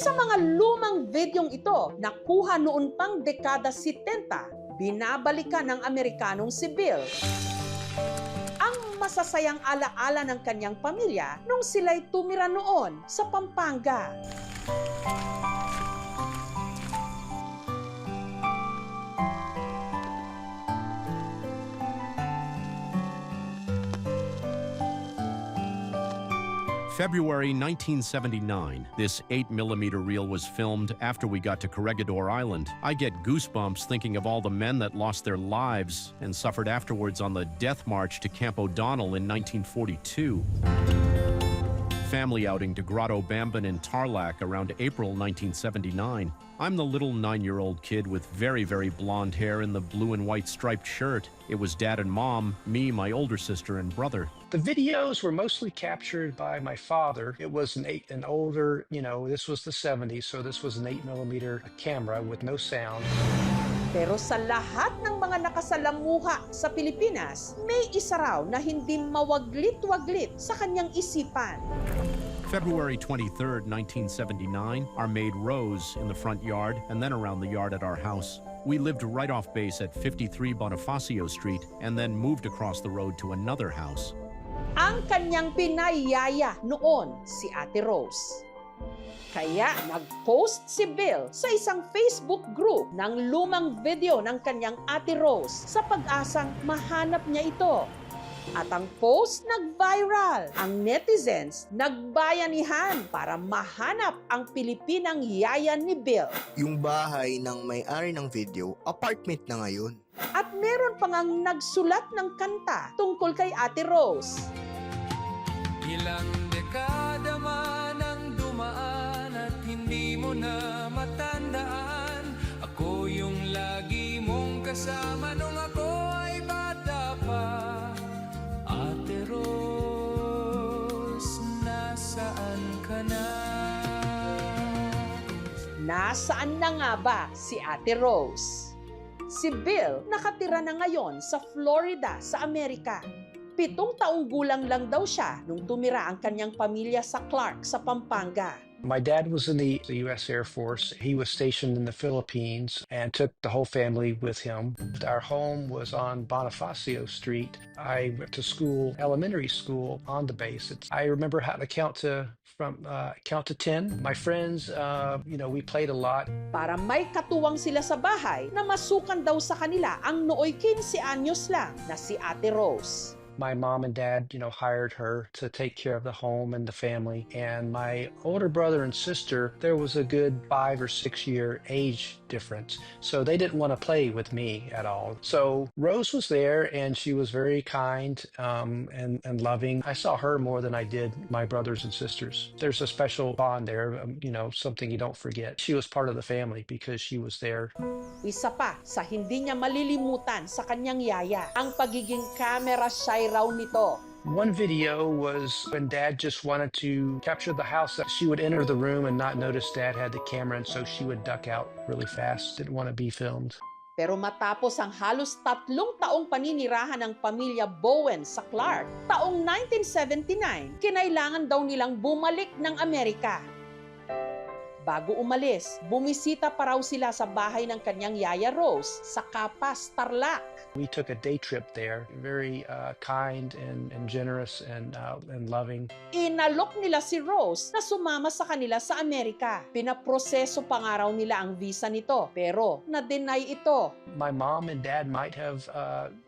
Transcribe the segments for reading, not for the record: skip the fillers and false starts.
Sa mga lumang videong ito, nakuha noon pang dekada 70, binabalikan ng Amerikanong si Bill ang masasayang alaala ng kanyang pamilya nung sila'y tumira noon sa Pampanga. February 1979, this 8mm reel was filmed after we got to Corregidor Island. I get goosebumps thinking of all the men that lost their lives and suffered afterwards on the death march to Camp O'Donnell in 1942. Family outing to Grotto Bamban in Tarlac around April 1979. I'm the little 9-year-old kid with very, very blonde hair in the blue and white striped shirt. It was Dad and Mom, me, my older sister, and brother. The videos were mostly captured by my father. It was an older, this was the 70s, so this was an 8mm camera with no sound. Pero sa lahat ng mga nakasalamuha sa Pilipinas, may isa raw na hindi mawaglit-waglit sa kanyang isipan. February 23, 1979, our maid Rose in the front yard and then around the yard at our house. We lived right off base at 53 Bonifacio Street and then moved across the road to another house. Ang kanyang pinayaya noon si Ate Rose. Kaya nag-post si Bill sa isang Facebook group ng lumang video ng kanyang Ate Rose sa pag-asang mahanap niya ito. At ang post nag-viral. Ang netizens nagbayanihan para mahanap ang Pilipinang yaya ni Bill. Yung bahay ng may-ari ng video, apartment na ngayon. At meron pang ang nagsulat ng kanta tungkol kay Ate Rose. Ilang dekada man ang dumaan at hindi mo na matandaan. Ako yung lagi mong kasama nung ako ay bata pa. Ate Rose, nasaan ka na? Nasaan na nga ba si Ate Rose? Si Bill nakatira na ngayon sa Florida sa Amerika. 7 taong gulang lang daw siya nung tumira ang kanyang pamilya sa Clark sa Pampanga. My dad was in the U.S. Air Force. He was stationed in the Philippines and took the whole family with him. Our home was on Bonifacio Street. I went to school, elementary school, on the base. I remember how to count to 10. My friends, we played a lot. Para may katuwang sila sa bahay na masukan daw sa kanila ang nooy 15 anyos lang na si Ate Rose. My mom and dad, hired her to take care of the home and the family. And my older brother and sister, there was a good 5 or 6 year age difference. So they didn't want to play with me at all. So Rose was there and she was very kind and loving. I saw her more than I did my brothers and sisters. There's a special bond there, something you don't forget. She was part of the family because she was there. Isa pa sa hindi niya malilimutan sa kanyang yaya, ang pagiging camera shy raw nito. One video was when Dad just wanted to capture the house. She would enter the room and not notice Dad had the camera, and so she would duck out really fast. Didn't want to be filmed. Pero matapos ang halos 3 taong paninirahan ng pamilya Bowen sa Clark, taong 1979, kinailangan daw nilang bumalik ng Amerika. Bago umalis, bumisita pa raw sila sa bahay ng kanyang yaya Rose sa Capas, Tarlac. We took a day trip there. Very kind and generous and loving. Inalok nila si Rose na sumama sa kanila sa Amerika. Pinaproseso pa nga raw nila ang visa nito, pero na-deny ito. My mom and dad might have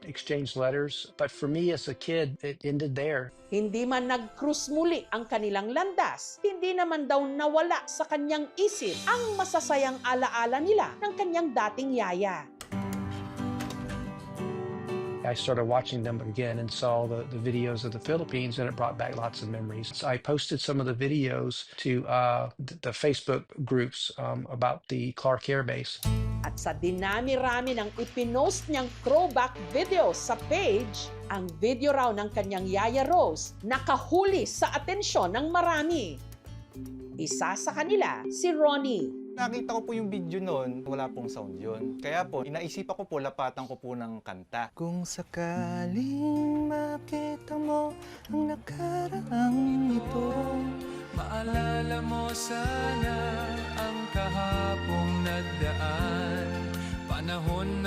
exchanged letters, but for me as a kid, it ended there. Hindi man nag-cruise muli ang kanilang landas, hindi naman daw nawala sa kanyang isip ang masasayang alaala nila ng kanyang dating yaya. I started watching them again and saw the videos of the Philippines, and it brought back lots of memories. So I posted some of the videos to the Facebook groups about the Clark Air Base. At sa dinami-rami ng ipinost niyang throwback videos sa page, ang video raw ng kanyang yaya Rose nakahuli sa atensyon ng marami. Isa sa kanila, si Ronnie. Nakita ko po yung video noon, wala pong sound yun. Kaya po, inaisipan ko po, lapatan ko po ng kanta. Kung sakaling makita mo ang nakaraang ito, maalala mo sana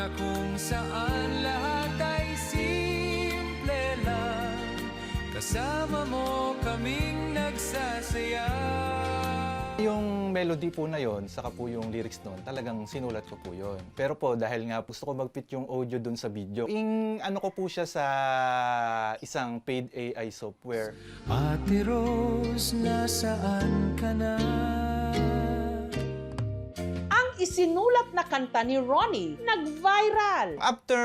na kung saan lahat ay simple lang. Kasama mo kaming nagsasaya. Yung melody po na yon, saka po yung lyrics nun, talagang sinulat ko po yon. Pero po, dahil nga gusto ko mag-fit yung audio dun sa video, ano ko po siya sa isang paid AI software. Ate Rose, nasaan ka na? Ang isinulat na kanta ni Ronnie nag-viral. After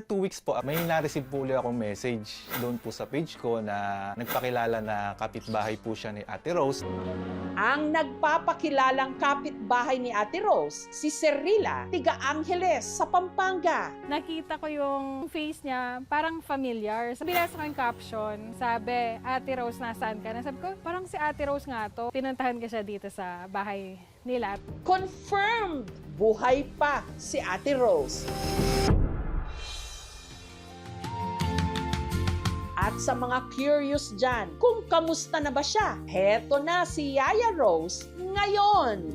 2 weeks po, may na-receive po ulit akong message doon po sa page ko na nagpakilala na kapitbahay po siya ni Ate Rose. Ang nagpapakilalang kapitbahay ni Ate Rose, si Serrila, tiga Angeles sa Pampanga. Nakita ko yung face niya, parang familiar. Binasa ko yung caption, sabi, Ate Rose, nasaan ka? Sabi ko, parang si Ate Rose nga to. Pinuntahan ko siya dito sa bahay nila. Confirmed! Buhay pa si Ate Rose. At sa mga curious dyan, kung kamusta na ba siya, heto na si Yaya Rose ngayon.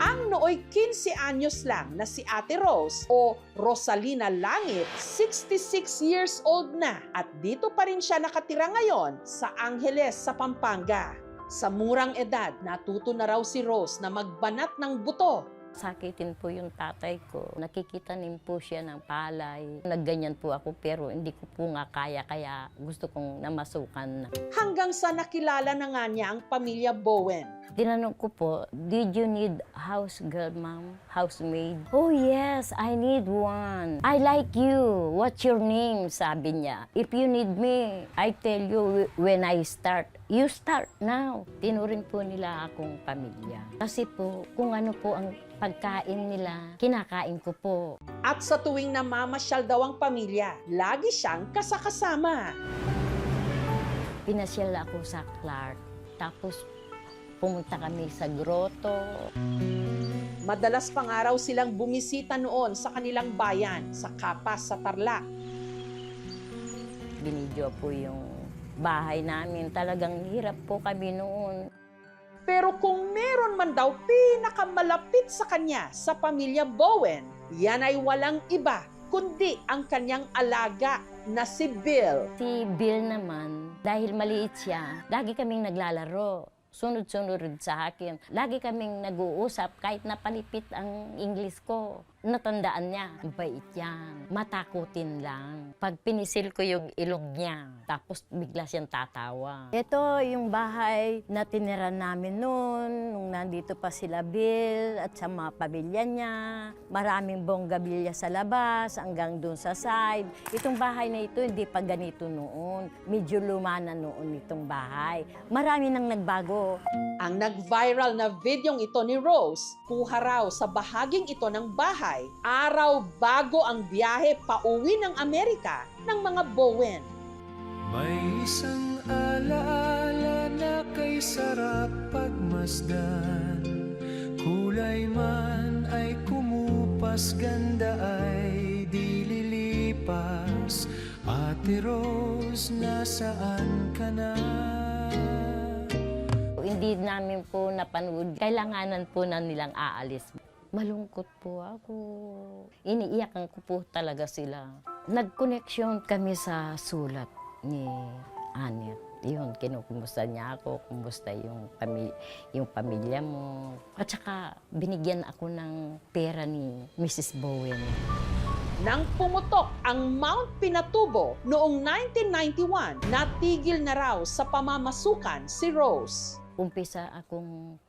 Ang nooy 15 anyos lang na si Ate Rose o Rosalina Langit, 66 years old na at dito pa rin siya nakatira ngayon sa Angeles sa Pampanga. Sa murang edad, natuto na raw si Rose na magbanat ng buto. Sakitin po yung tatay ko. Nakikitanim po siya ng palay. Nagganyan po ako pero hindi ko po nga kaya gusto kong namasukan na. Hanggang sa nakilala na nga niya ang pamilya Bowen. Tinanong ko po, did you need house girl, ma'am? Housemaid? Oh yes, I need one. I like you. What's your name? Sabi niya. If you need me, I tell you when I start. You start now. Tinuring po nila akong pamilya. Kasi po, kung ano po ang pagkain nila, kinakain ko po. At sa tuwing namamasyal daw ang pamilya, lagi siyang kasakasama. Pinasyal ako sa Clark. Tapos pumunta kami sa grotto. Madalas pang araw silang bumisita noon sa kanilang bayan, sa Kapas sa Tarlac. Binidyo po yung bahay namin. Talagang hirap po kami noon. Pero kung meron man daw pinakamalapit sa kanya sa pamilya Bowen, yan ay walang iba kundi ang kanyang alaga na si Bill. Si Bill naman, dahil maliit siya, lagi kaming naglalaro. Sunod-sunod sa akin. Lagi kaming nag-uusap kahit napalipit ang English ko. Natandaan niya, mabait yan. Matakutin lang. Pag pinisil ko yung ilong niya, tapos bigla siyang tatawa. Ito yung bahay na tinira namin noon, nung nandito pa sila Bill at sa mga pamilya niya. Maraming bonggabilya sa labas, hanggang dun sa side. Itong bahay na ito, hindi pa ganito noon. Medyo luma na noon itong bahay. Marami nang nagbago. Ang nag-viral na videong ito ni Rose, kuha raw sa bahaging ito ng bahay, araw bago ang biyahe pauwi ng Amerika ng mga Bowen. May isang alaala na kay sarap pagmasdan. Kulay man ay kumupas, ganda ay di lilipas. Ate Rose, nasaan ka na? Hindi namin po napanood. Kailanganan po na nilang aalis. Malungkot po ako. Iniiyakan ko po talaga sila. Nag-connection kami sa sulat ni Anet. Yun, kinukumusta niya ako, kumusta yung pamilya mo. At saka, binigyan ako ng pera ni Mrs. Bowen. Nang pumutok ang Mount Pinatubo noong 1991, natigil na raw sa pamamasukan si Rose. Umpisa akong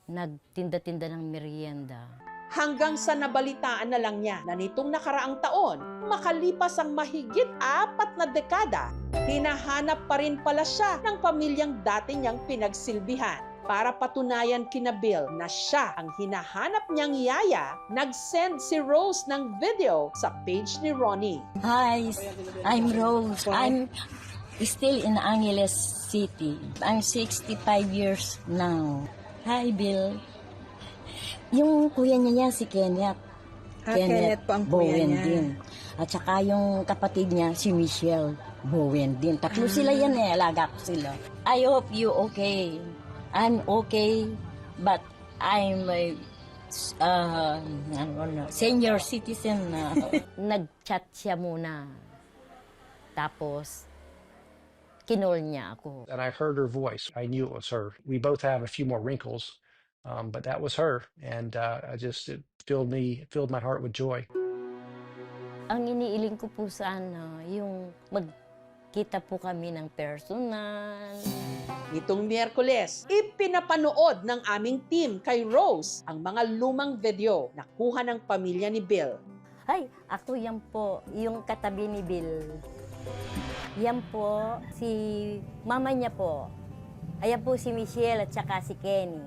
nagtinda-tinda ng merienda. Hanggang sa nabalitaan na lang niya na nitong nakaraang taon, makalipas ang mahigit 4 na dekada, hinahanap pa rin pala siya ng pamilyang dati niyang pinagsilbihan. Para patunayan kina Bill na siya ang hinahanap niyang yaya, nag-send si Rose ng video sa page ni Ronnie. Hi, I'm Rose. I'm still in Angeles City. I'm 65 years now. Hi, Bill. Yung kuya niya yan, si Kenneth. Kenneth po ang kuya Bowen niya. din. At saka yung kapatid niya, si Michelle Bowen din. Tatlo sila yan eh, alaga ko sila. I hope you okay. I'm okay, but I'm a senior citizen na. Nag-chat siya muna. Tapos, kinol niya ako. And I heard her voice. I knew it was her. We both have a few more wrinkles, but that was her. And it filled my heart with joy. Ang iniiling ko po sana, yung magkita po kami ng personal. Nitong Miyerkules, ipinapanood ng aming team kay Rose ang mga lumang video na kuha ng pamilya ni Bill. Ay, ako yan po, yung katabi ni Bill. Yan po, si mama niya po. Ayan po si Michelle at saka si Kenny.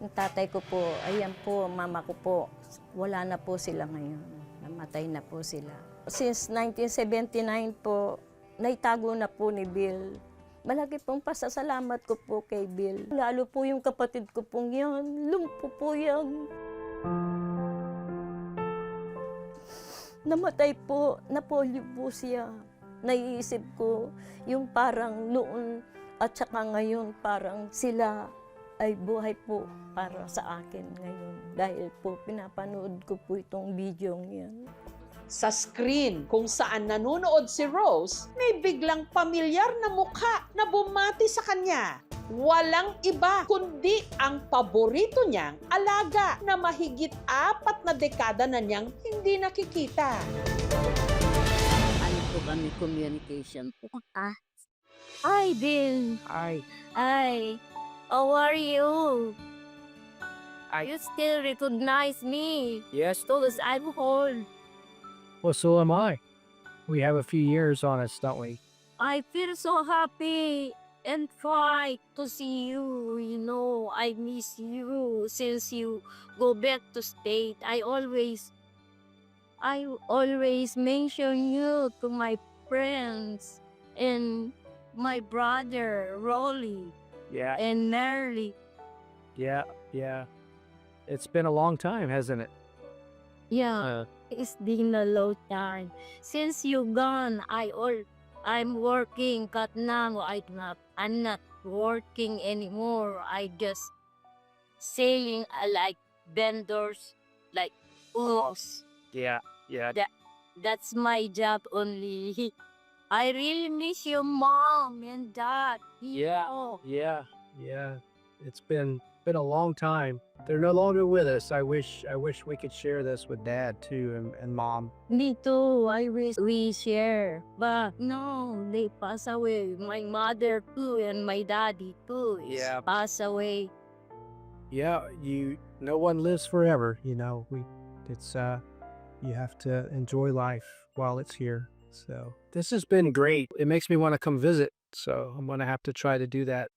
Yung tatay ko po, ayan po, mama ko po. Wala na po sila ngayon. Namatay na po sila. Since 1979 po, naitago na po ni Bill. Malaki pong pasasalamat ko po kay Bill. Lalo po yung kapatid ko pong yan. Lumpo po yan. Namatay po, napolyo po siya. Naiisip ko yung parang noon at saka ngayon parang sila ay buhay po para sa akin ngayon. Dahil po pinapanood ko po itong video yan. Sa screen kung saan nanonood si Rose, may biglang pamilyar na mukha na bumati sa kanya. Walang iba kundi ang paborito niyang alaga na mahigit 4 na dekada na niyang hindi nakikita. Ano po kami communication po? Hi, Bill. Hi. Hi. How are you? You still recognize me? Yes. Because I'm old. Well, so am I. We have a few years on us, don't we? I feel so happy and try to see you. You know, I miss you since you go back to state. I always mention you to my friends and my brother Rolly Yeah. and Nerly. Yeah. It's been a long time, hasn't it? Yeah, it's been a long time since you gone. I'm working, but now I'm not working anymore. I just selling like vendors, like us. Yeah. That's my job only. I really miss your mom and dad. Yeah. know. Yeah. It's been a long time. They're no longer with us. I wish we could share this with Dad too and Mom. Me too. I wish we share. But no, they pass away. My mother too and my daddy too is Yeah. pass away. Yeah, no one lives forever, you know. You have to enjoy life while it's here. So this has been great. It makes me want to come visit. So I'm gonna have to try to do that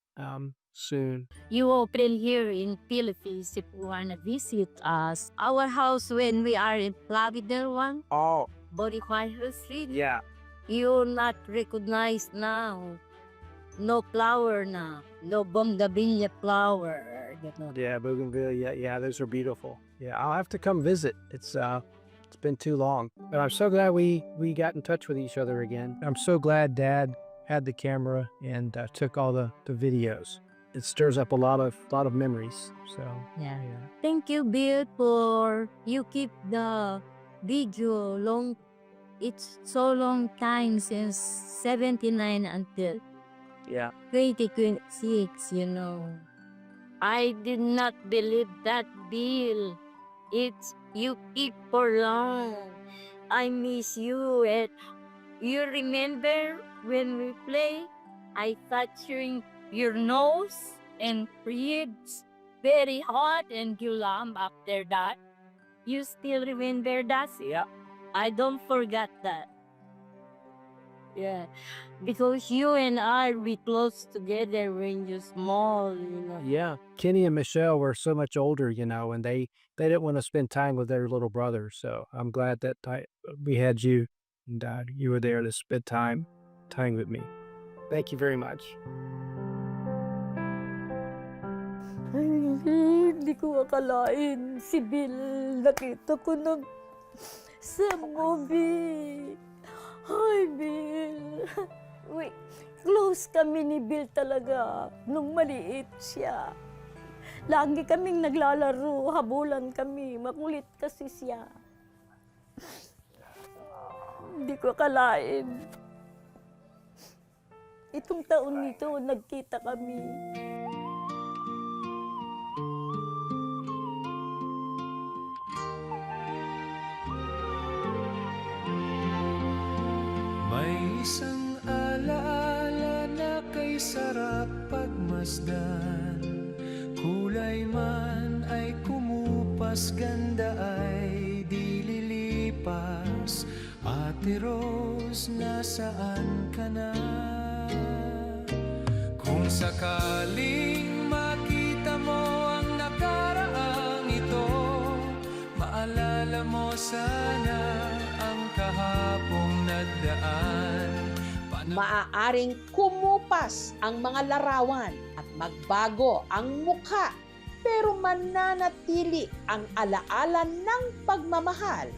soon. You open here in Philippines if you wanna visit us. Our house when we are in Plavidel one, Oh, Bonifacio Street. yeah. You're not recognized now. No flower na. No bongabilla flower. Ganon. Yeah, Bougainvillea. Yeah, those are beautiful. Yeah, I'll have to come visit. It's been too long. But I'm so glad we got in touch with each other again. I'm so glad Dad had the camera and took all the videos. It stirs up a lot of memories. So Yeah. Thank you, Bill, for you keep the video long. It's so long time since 79 until yeah. 2026, you know. I did not believe that, Bill. It's you keep for long. I miss you. And you remember when we play, I touching your nose and ribs very hot and you lump after that. You still remember that? Yeah. I don't forget that. Yeah, because you and I we close together when you're small, you know. Yeah. Kenny and Michelle were so much older, you know, and they didn't want to spend time with their little brother. So I'm glad that we had you and you were there to spend time with me. Thank you very much. Ay, hindi ko akalain si Bill. Nakita ko sa movie. Hi, Bill. Uy, close kami ni Bill talaga nung maliit siya. Lagi kaming naglalaro, habulan kami, makulit kasi siya. Hindi ko akalain. Itong taon nito, nagkita kami. May isang alaala na kay sarap pagmasdan. Kulay man ay kumupas, ganda ay di lilipas. Ate Rose, nasaan ka na? Kung sakaling makita mo ang nakaraang ito, maalala mo sana ang kahapong nagdaan. Maaaring kumupas ang mga larawan at magbago ang mukha, pero mananatili ang alaala ng pagmamahal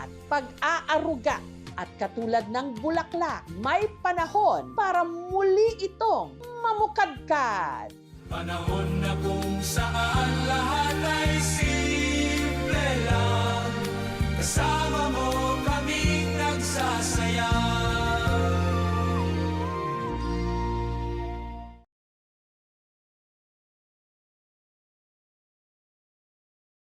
at pag-aaruga. At katulad ng bulaklak, may panahon para muli itong mamukadkad. Panahon na kung saan lahat